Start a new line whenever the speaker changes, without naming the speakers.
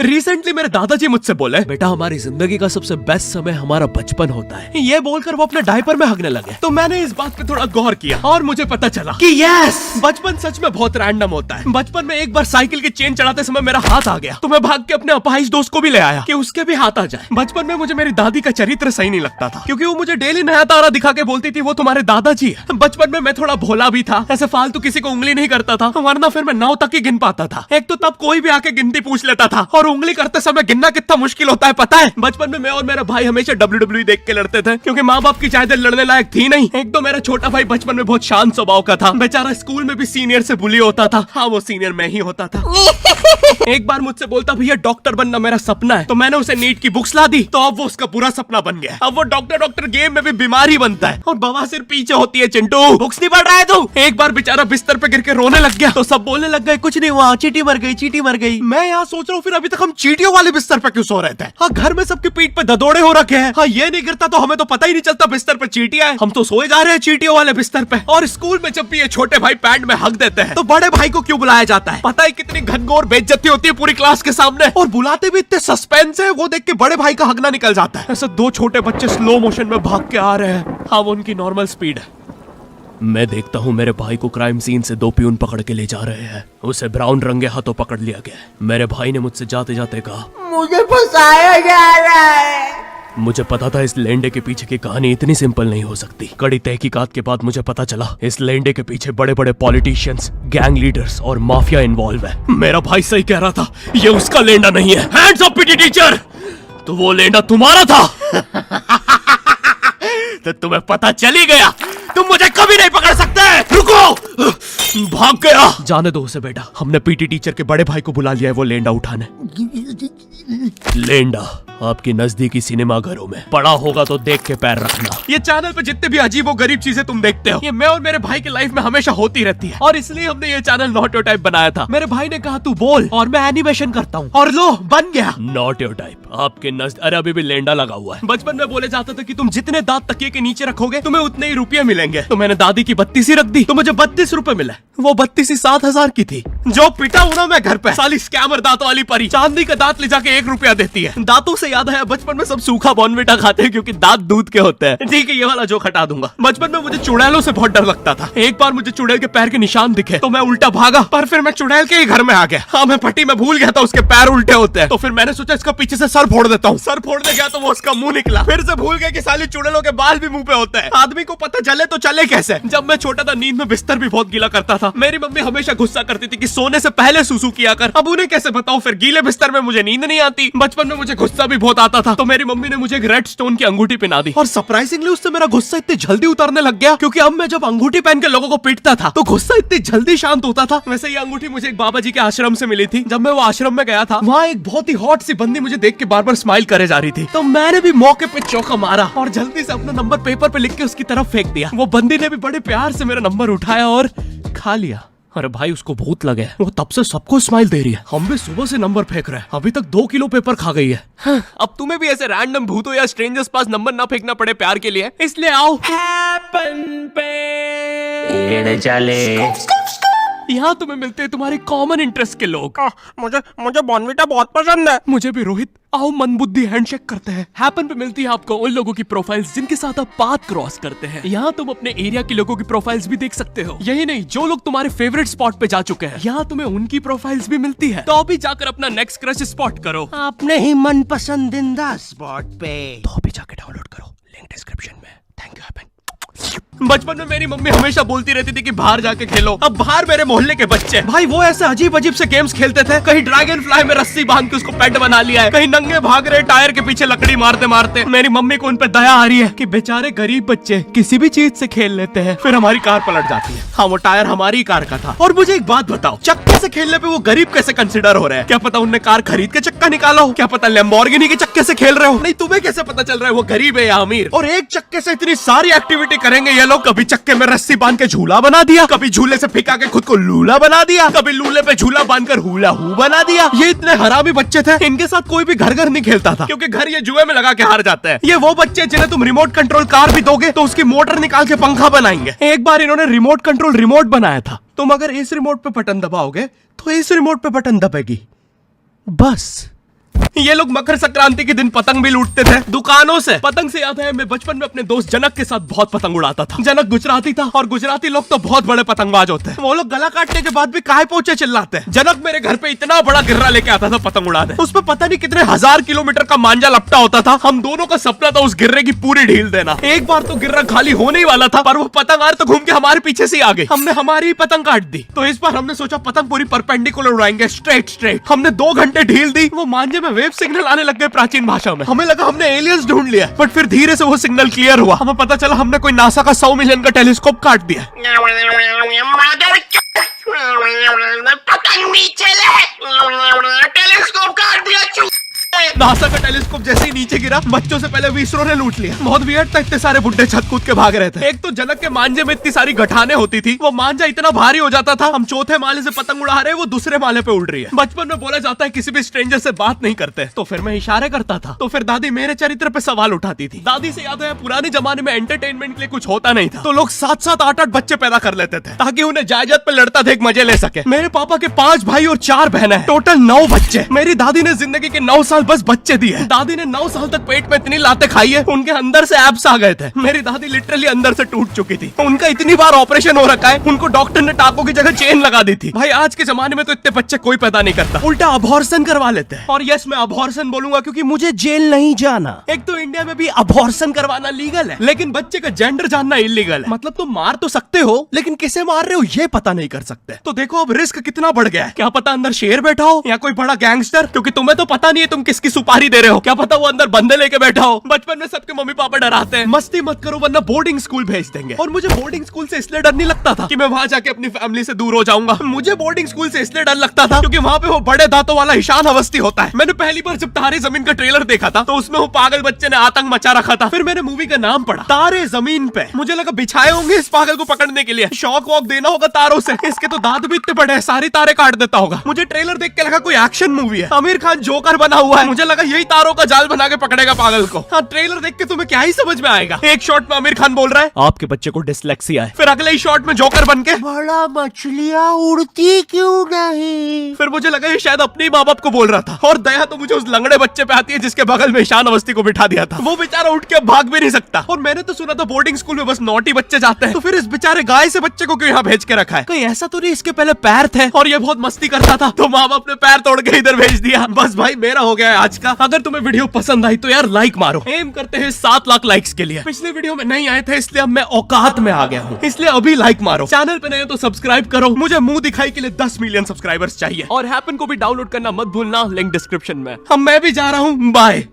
Recently मेरे दादाजी मुझसे बोले, बेटा हमारी जिंदगी का सबसे बेस्ट समय हमारा बचपन होता है। ये बोलकर वो अपने डायपर में हगने लगे। तो मैंने इस बात पे थोड़ा गौर किया और मुझे पता चला कि यस, बचपन सच में बहुत रैंडम होता है। बचपन में एक बार साइकिल की चेन चढ़ाते समय मेरा हाथ आ गया, तो मैं भाग के अपने अपाहिज दोस्त को भी ले आया कि उसके भी हाथ आ जाए। बचपन में मुझे मेरी दादी का चरित्र सही नहीं लगता था, क्योंकि वो मुझे डेली नया तारा दिखा के बोलती थी वो तुम्हारे दादाजी है। बचपन में मैं थोड़ा भोला भी था, ऐसे फालतू किसी को उंगली नहीं करता था, वरना फिर मैं 9 तक ही गिन पाता था। एक तो तब कोई भी आके गिनती पूछ लेता था, और उंगली करते समय गिनना कितना मुश्किल होता है पता है। बचपन में मैं और मेरा भाई हमेशा WWE देख के लड़ते थे, क्योंकि माँ बाप की जायदाद लड़ने लायक थी नहीं। एक तो मेरा छोटा भाई बचपन में बहुत शांत स्वभाव का था, बेचारा स्कूल में भी सीनियर से बुली होता था। हाँ, वो सीनियर मैं ही होता था। एक बार मुझसे बोलता, भैया डॉक्टर बनना मेरा सपना है। तो मैंने उसे नीट की बुक्स ला दी, तो अब वो उसका पूरा सपना बन गया। अब वो डॉक्टर गेम में भी बीमारी बनता है, और बवासीर पीछे होती है। चिंटू बुक्स नहीं पढ़ रहा है तू? एक बार बेचारा बिस्तर पे गिर के रोने लग गया, तो सब बोलने लग गए कुछ नहीं हुआ, चींटी मर गई, चींटी मर गई। मैं यहाँ सोच रहा हूँ फिर अभी तक हम चींटियों वाले बिस्तर पे क्यों सो रहे थे? हाँ, घर में सबकी पीठ पे ददोड़े हो रखे हैं। हाँ, ये नहीं गिरता तो हमें तो पता ही नहीं चलता बिस्तर पे चींटियां हैं। हम तो सोए जा रहे हैं चींटियों वाले बिस्तर पे। और स्कूल में जब भी ये छोटे भाई पैंट में हक देते हैं, तो बड़े भाई को क्यों बुलाया जाता है? पता है कितनी घनघोर बेइज्जती होती है पूरी क्लास के सामने, और बुलाते भी इतने सस्पेंस है, वो देख के बड़े भाई का हगना निकल जाता है। ऐसे 2 छोटे बच्चे स्लो मोशन में भाग के आ रहे हैं। हाँ, वो उनकी नॉर्मल स्पीड है। मैं देखता हूँ मेरे भाई को क्राइम सीन से 2 पियून पकड़ के ले जा रहे हैं। उसे ब्राउन रंगे हाथों पकड़ लिया गया। मेरे भाई ने मुझसे जाते जाते कहा, मुझे फंसाया जा रहा है। मुझे पता था इस लेंडे के पीछे की कहानी इतनी सिंपल नहीं हो सकती। कड़ी तहकीकात के बाद मुझे पता चला इस लेंडे के पीछे बड़े बड़े पॉलिटिशियंस, गैंग लीडर्स और माफिया इन्वॉल्व है। मेरा भाई सही कह रहा था, ये उसका लेंडा नहीं है। हैंड्स अप पीटी टीचर, तो वो लेंडा तुम्हारा था। तो तुम्हें पता चल ही गया, तुम मुझे कभी नहीं पकड़ सकते। रुको, भाग गया। जाने दो उसे बेटा, हमने पीटी टीचर के बड़े भाई को बुला लिया है वो लेंडा उठाने। लेंडा आपकी नजदीकी सिनेमा घरों में पड़ा होगा तो देख के पैर रखना। ये चैनल पे जितने भी अजीब और गरीब चीजें तुम देखते हो, ये मैं और मेरे भाई की लाइफ में हमेशा होती रहती है, और इसलिए हमने ये चैनल नॉट योर टाइप बनाया था। मेरे भाई ने कहा तू बोल और मैं एनिमेशन करता हूँ, और लो बन गया नॉट योर टाइप। आपके अरे अभी भी लेंडा लगा हुआ है। बचपन में बोले जाता था कि तुम जितने दांत तकिए के नीचे रखोगे तुम्हें उतने ही रुपये मिलेंगे। तो मैंने दादी की 32 रख दी, तो मुझे 32 रुपए मिले। वो 32 7,000 की थी। जो पिटा हूं ना मैं घर पे, साली स्कैमर दांतों वाली परी, चांदी का दांत ले जाके 1 रुपया देती है। दांतों से याद है, बचपन में सब सूखा बॉर्नविटा खाते हैं क्योंकि दांत दूध के होते हैं। ठीक है, ये वाला जोक हटा दूंगा। बचपन में मुझे चुड़ैलों से बहुत डर लगता था। एक बार मुझे चुड़ैल के पैर के निशान दिखे तो मैं उल्टा भागा, पर फिर मैं चुड़ैल के ही घर में आ गया। हाँ, मैं पट्टी में भूल गया था उसके पैर उल्टे होते हैं, तो फिर मैंने सोचा इसका पीछे से सर फोड़ देता हूँ। सर फोड़ने गया तो वो उसका मुंह निकला। फिर से भूल गया कि साली चुड़ैलों के बाल भी मुंह पे होते हैं। आदमी को पता चले तो चले कैसे। जब मैं छोटा था नींद में बिस्तर भी बहुत गीला करता था। मेरी मम्मी हमेशा गुस्सा करती थी कि सोने से पहले सुसु किया कर। अब उन्हें कैसे बताऊं, फिर गीले बिस्तर में मुझे नींद नहीं आती। बचपन में मुझे गुस्सा भी बहुत आता था, तो मेरी मम्मी ने मुझे एक रेड स्टोन की अंगूठी पहना दी, और सरप्राइजिंगली उससे मेरा गुस्सा इतनी जल्दी उतरने लग गया, क्योंकि अब मैं जब अंगूठी पहन के लोगों को पीटता था तो गुस्सा इतनी जल्दी शांत होता था। वैसे ये अंगूठी मुझे एक बाबा जी के आश्रम से मिली थी। जब मैं वो आश्रम में गया था, वहाँ एक बहुत ही हॉट सी बंदी मुझे देख के बार बार स्माइल करे जा रही थी, तो मैंने भी मौके पे चौका मारा और जल्दी से अपना नंबर पेपर पे लिख के उसकी तरफ फेंक दिया। वो बंदी ने भी बड़े प्यार से मेरा नंबर उठाया और खा लिया। अरे भाई, उसको भूत लगे, वो तब से सबको स्माइल दे रही है। हम भी सुबह से नंबर फेंक रहे हैं, अभी तक 2 किलो पेपर खा गई है। हाँ, अब तुम्हें भी ऐसे रैंडम भूतों या स्ट्रेंजर्स पास नंबर ना फेंकना पड़े प्यार के लिए, इसलिए आओ हैपन पे चले। यहाँ तुम्हें मिलते हैं तुम्हारे कॉमन इंटरेस्ट के लोग। मुझे बॉर्नविटा बहुत पसंद है। मुझे भी रोहित। आओ मन बुद्धि हैंडशेक करते हैं। हैपन पे मिलती है आपको उन लोगों की प्रोफाइल्स जिनके साथ आप पाथ क्रॉस करते हैं। यहाँ तुम अपने एरिया के लोगों की प्रोफाइल्स भी देख सकते हो। यही नहीं, जो लोग तुम्हारे फेवरेट स्पॉट पे जा चुके हैं, यहाँ तुम्हें उनकी प्रोफाइल्स भी मिलती है। तो अभी जाकर अपना नेक्स्ट क्रश स्पॉट करो अपने ही मन पसंदीदा स्पॉट पे। तो अभी जाकर डाउनलोड करो, लिंक डिस्क्रिप्शन में। Thank you happen. बचपन में मेरी मम्मी हमेशा बोलती रहती थी कि बाहर जाके खेलो। अब बाहर मेरे मोहल्ले के बच्चे भाई वो ऐसे अजीब अजीब से गेम्स खेलते थे। कहीं ड्रैगन फ्लाई में रस्सी बांध के उसको पेट बना लिया है, कहीं नंगे भाग रहे टायर के पीछे लकड़ी मारते मारते। मेरी मम्मी को उन पे दया आ रही है कि बेचारे गरीब बच्चे किसी भी चीज से खेल लेते हैं, फिर हमारी कार पलट जाती है। हाँ, वो टायर हमारी कार का था। और मुझे एक बात बताओ, चक्के से खेलने पे वो गरीब कैसे कंसिडर हो रहे हैं? क्या पता उनने कार खरीद के चक्का निकाला हो, क्या पता लैम्बोर्गिनी के चक्के से खेल रहे हो। नहीं, तुम्हें कैसे पता चल रहा है वो गरीब है या अमीर? और एक चक्के से इतनी सारी एक्टिविटी करेंगे ये लोग। कभी चक्के में रस्सी बांध के झूला बना दिया, कभी झूले से फिका के खुद को लूला बना दिया, कभी लूले पे झूला बांधकर हुला हू बना दिया। ये इतने हरामी बच्चे थे, इनके साथ कोई भी घर नहीं खेलता था, क्योंकि घर ये जुए में लगा के हार जाते हैं। ये वो बच्चे जिन्हें तुम रिमोट कंट्रोल कार भी दोगे तो उसकी मोटर निकाल के पंखा बनाएंगे। एक बार इन्होंने रिमोट कंट्रोल रिमोट बनाया था। तुम अगर इस रिमोट पे बटन दबाओगे तो इस रिमोट पे बटन दबेगी, बस ये लोग मकर संक्रांति के दिन पतंग भी लूटते थे दुकानों से। पतंग से याद है मैं बचपन में अपने दोस्त जनक के साथ बहुत पतंग उड़ाता था। जनक गुजराती था और गुजराती लोग तो बहुत बड़े पतंगबाज होते हैं। वो लोग गला काटने के बाद भी काहे पोचे चिल्लाते हैं। जनक मेरे घर पे इतना बड़ा गिर्रा लेके आता था पतंग उड़ाने। उस पर पता नहीं कितने 1000 किलोमीटर का मांझा लपटा होता था। हम दोनों का सपना था उस गिर्रे की पूरी ढील देना। एक बार तो गिर्रा खाली होने ही वाला था पर वो पतंग तो घूम के हमारे पीछे से आ गई। हमने हमारी ही पतंग काट दी। तो इस बार हमने सोचा पतंग पूरी परपेंडिकुलर उड़ाएंगे, स्ट्रेट। हमने 2 घंटे ढील दी। वो मांझे में वेव सिग्नल आने लग गए प्राचीन भाषा में। हमें लगा हमने एलियंस ढूंढ लिया, बट फिर धीरे से वो सिग्नल क्लियर हुआ। हमें पता चला हमने कोई नासा का 100 मिलियन का टेलीस्कोप काट दिया।
पतंग नीचे ले, टेलीस्कोप काट दिया।
नासा का टेलीस्कोप जैसे ही नीचे गिरा बच्चों से पहले विसरो ने लूट लिया। बहुत वियर्ड था, इतने सारे बुड्ढे छत कूद के भाग रहे थे। एक तो जनक के मांझे में इतनी सारी गठाने होती थी, वो मांझा इतना भारी हो जाता था। हम चौथे माले से पतंग उड़ा रहे, वो दूसरे माले पे उड़ रही है। बचपन में बोला जाता है किसी भी स्ट्रेंजर से बात नहीं करते, तो फिर मैं इशारे करता था। तो फिर दादी मेरे चरित्र पे सवाल उठाती थी। दादी से याद है पुराने जमाने में एंटरटेनमेंट के लिए कुछ होता नहीं था, तो लोग 7-7, 8-8 बच्चे पैदा कर लेते थे ताकि उन्हें जायदाद पे लड़ता देख मजे ले सके। मेरे पापा के 5 भाई और 4 बहनें हैं, टोटल 9 बच्चे। मेरी दादी ने जिंदगी के 9 साल बस बच्चे दिए। दादी ने 9 साल तक पेट में इतनी लातें खाई है, उनके अंदर से एब्स आ गए थे। मेरी दादी लिटरली अंदर से टूट चुकी थी। उनका इतनी बार ऑपरेशन हो रखा है, उनको डॉक्टर ने टाकों की जगह चेन लगा दी थी। भाई आज के जमाने में तो इतने बच्चे कोई पैदा नहीं करता, उल्टा अबॉर्शन करवा लेते हैं। और यस मैं अबॉर्शन बोलूंगा क्योंकि मुझे जेल नहीं जाना। एक तो इंडिया में भी अबॉर्शन करवाना लीगल है, लेकिन बच्चे का जेंडर जानना इलीगल है। मतलब तुम मार तो सकते हो, लेकिन किसे मार रहे हो ये पता नहीं कर सकते। तो देखो अब रिस्क कितना बढ़ गया है। क्या पता अंदर शेर बैठा हो या कोई बड़ा गैंगस्टर, क्योंकि तुम्हें तो पता नहीं है तुम किसकी सुपारी दे रहे हो। क्या पता वो अंदर बंदे लेके बैठा हो। बचपन में सबके मम्मी पापा डराते हैं मस्ती मत करो वरना बोर्डिंग स्कूल भेज देंगे। और मुझे बोर्डिंग स्कूल से इसलिए डर नहीं लगता था कि मैं वहां जाके अपनी फैमिली से दूर हो जाऊंगा। मुझे बोर्डिंग स्कूल से इसलिए डर लगता था क्योंकि वहां पे वो बड़े दांतों वाला ईशान अवस्थी होता है। मैंने पहली बार जब तारे जमीन का ट्रेलर देखा था तो उसमें वो पागल बच्चे ने आतंक मचा रखा था। फिर मैंने मूवी का नाम पढ़ा तारे जमीन पे। मुझे लगा बिछाए होंगे इस पागल को पकड़ने के लिए, शॉक वॉक देना होगा तारों से। इसके तो दांत भी इतने बड़े हैं, सारी तारे काट देता होगा। मुझे ट्रेलर देख के लगा कोई एक्शन मूवी है, आमिर खान जोकर बना हुआ है। मुझे लगा यही तारों का जाल बना के पकड़ेगा पागल को। हाँ ट्रेलर देख के तुम्हें क्या ही समझ में आएगा। एक शॉट में आमिर खान बोल रहा है आपके बच्चे को डिसलेक्सिया है, फिर अगले ही शॉट में जोकर बन के बड़ा मछलियां उड़ती क्यों नहीं। फिर मुझे लगा ये शायद अपने माँ बाप को बोल रहा था। और दया तो मुझे उस लंगड़े बच्चे पे आती है जिसके बगल में ईशान अवस्थी को बिठा दिया था। वो बेचारा उठ के भाग भी नहीं सकता। और मैंने तो सुना था बोर्डिंग स्कूल में बस नॉटी बच्चे जाते हैं, तो फिर इस बेचारे गाय से बच्चे को क्यों यहाँ भेज के रखा है। कहीं ऐसा तो नहीं इसके पहले पैर थे और ये बहुत मस्ती करता था तो माँ बाप ने पैर तोड़ के इधर भेज दिया। बस भाई मेरा हो गया है आज का। अगर तुम्हें वीडियो पसंद आई तो यार लाइक मारो। एम करते हैं 7 लाख लाइक्स के लिए। पिछले वीडियो में नहीं आए थे इसलिए अब मैं औकात में आ गया हूँ, इसलिए अभी लाइक मारो। चैनल पे नए हो तो सब्सक्राइब करो। मुझे मुंह दिखाई के लिए 10 मिलियन सब्सक्राइबर्स चाहिए। और हैपन को भी डाउनलोड करना मत भूलना, लिंक डिस्क्रिप्शन में। अब मैं भी जा रहा हूँ, बाय।